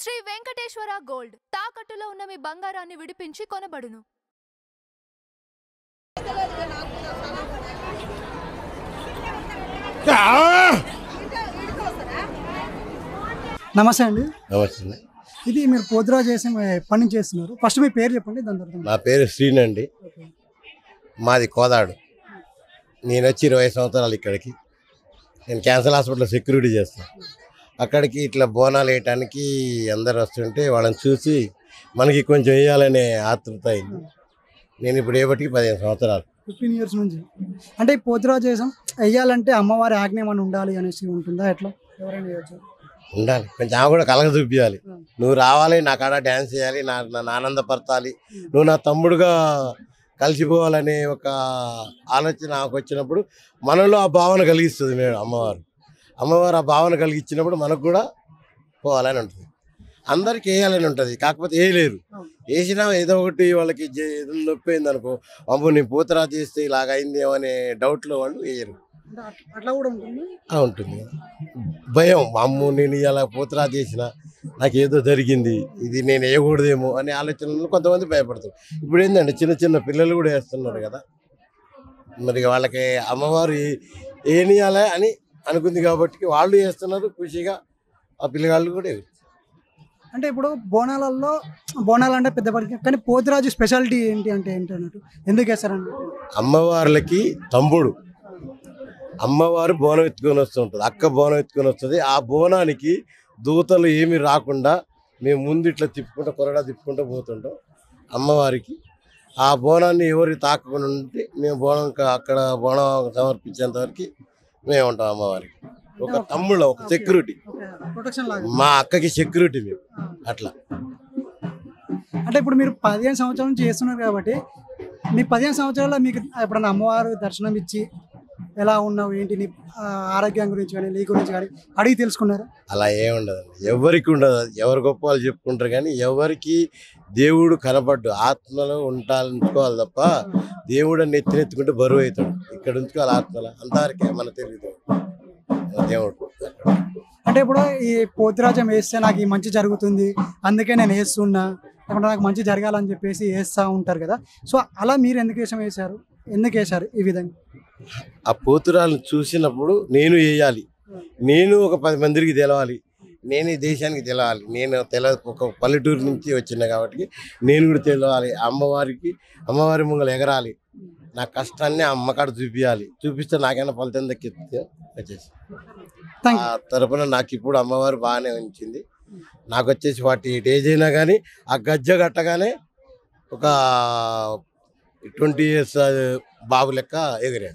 Shri Venkateswara gold తాకట్టులో ఉన్న మీ బంగారాన్ని విడిపించి కొనబడును. నమస్తే అండి. నమస్తే. ఇది మీరు పోతురాజు చేసి ఎప్పటి నుంచి చేస్తున్నారు? ఫస్ట్ మీ పేరు చెప్పండి, దాని తర్వాత. నా పేరు శ్రీనండి. మాది కోదాడు. నేను వచ్చి 20 సంవత్సరాలు ఇక్కడికి. నేను క్యాన్సర్ హాస్పిటల్లో సెక్యూరిటీ చేస్తాను. అక్కడికి ఇట్లా బోనాలు వేయటానికి అందరు వస్తుంటే వాళ్ళని చూసి మనకి కొంచెం వేయాలనే ఆతృత అయింది. నేను ఇప్పుడు ఏబట్టికి 15 సంవత్సరాలు. 15 ఇయర్స్ నుంచి. అంటే ఈ పోతురాజు చేసాం వేయాలంటే అమ్మవారి ఆజ్ఞ ఏమైనా ఉండాలి అనేసి ఉంటుందా? ఎట్లా ఎవరైనా చేయొచ్చు? ఉండాలి. కొంచెం ఆమె కూడా కలగ చూపించాలి. నువ్వు రావాలి, నా కాడ డ్యాన్స్ చేయాలి, నన్ను ఆనందపరచాలి, నువ్వు నా తమ్ముడుగా కలిసిపోవాలనే ఒక ఆలోచన నాకు వచ్చినప్పుడు మనలో ఆ భావన కలిగిస్తుంది. మేము అమ్మవారు ఆ భావన కలిగించినప్పుడు మనకు కూడా పోవాలని ఉంటుంది. అందరికి వేయాలని ఉంటుంది, కాకపోతే వేయలేరు. వేసినా ఏదో ఒకటి వాళ్ళకి నొప్పి అయింది అనుకో, అమ్మో నేను పోతురాజు చేస్తే ఇలాగ అయిందేమో అనే డౌట్లో వాళ్ళు వేయరు. అట్లా కూడా ఉంటుంది. ఉంటుంది భయం. అమ్మో నేను ఇలా పోతురాజు చేసిన నాకేదో జరిగింది, ఇది నేను వేయకూడదేమో అనే ఆలోచనలు కొంతమంది భయపడతారు. ఇప్పుడు ఏంటంటే చిన్న చిన్న పిల్లలు కూడా వేస్తున్నారు కదా, మరి వాళ్ళకి అమ్మవారు ఏనియాలే అని అనుకుంది కాబట్టి వాళ్ళు వేస్తున్నారు ఖుషిగా. ఆ పిల్లగాళ్ళు కూడా అంటే ఇప్పుడు బోనాలు అంటే పెద్ద పడికి, కానీ పోతురాజు స్పెషాలిటీ ఏంటి అంటే ఏంటి అన్నట్టు ఎందుకు వేస్తారండి? అమ్మవార్లకి తమ్ముడు. అమ్మవారు బోనం ఎత్తుకొని వస్తుంటుంది, అక్క బోనం ఎత్తుకొని వస్తుంది. ఆ బోనానికి దూతలు ఏమి రాకుండా మేము ముందు ఇట్లా కొరడా తిప్పుకుంటూ పోతుంటాం. అమ్మవారికి ఆ బోనాన్ని ఎవరికి తాకకుండా ఉంటే మేము అక్కడ బోనం సమర్పించేంత వరకు మేము ఉంటాం. అమ్మవారికి ఒక తమ్ముడు, ఒక సెక్యూరిటీ, మా అక్కకి సెక్యూరిటీ మేము. అట్లా అంటే ఇప్పుడు మీరు 15 సంవత్సరాల నుంచి చేస్తున్నారు కాబట్టి మీ 15 సంవత్సరాల్లో మీకు ఎప్పుడన్నా అమ్మవారు దర్శనం ఇచ్చి ఎలా ఉన్నావు ఏంటి నీ ఆరోగ్యం గురించి కానీ నీ గురించి కానీ అడిగి తెలుసుకున్నారు? అలా ఏముండదండి, ఎవరికి ఉండదు. ఎవరి గొప్ప వాళ్ళు చెప్పుకుంటారు, కానీ ఎవరికి దేవుడు కనపడ్డు. ఆత్మలో ఉండాలనుకోవాలి తప్ప దేవుడు నెత్తినెత్తుకుంటే బరువు అవుతాడు. ఇక్కడ ఉంచుకోవాలి ఆత్మలో, అంతవరకే మన తెలియదు దేవుడు. అంటే ఇప్పుడు ఈ పోతురాజం వేస్తే నాకు ఈ మంచి జరుగుతుంది అందుకే నేను వేస్తున్నా, లేకుంటే నాకు మంచి జరగాలని చెప్పేసి వేస్తూ ఉంటారు కదా. సో అలా మీరు ఎందుకు వేశారు ఈ విధంగా? ఆ పోతురాలను చూసినప్పుడు నేను వేయాలి, నేను ఒక 10 మందికి తెలవాలి, నేను ఈ దేశానికి తెలవాలి. నేను ఒక పల్లెటూరు నుంచి వచ్చిన కాబట్టి నేను కూడా తెలవాలి. అమ్మవారి ముంగలు ఎగరాలి, నా కష్టాన్ని అమ్మకాడ చూపిస్తే నాకైనా ఫలితం దక్కితే వచ్చేసి ఆ తరపున నాకు ఇప్పుడు అమ్మవారు బాగానే ఉంచింది. నాకు వచ్చేసి 48 ఏజ్ అయినా కానీ ఆ గజ్జ కట్టగానే ఒక 20 ఇయర్స్ బాబు లెక్క ఎగిరేది.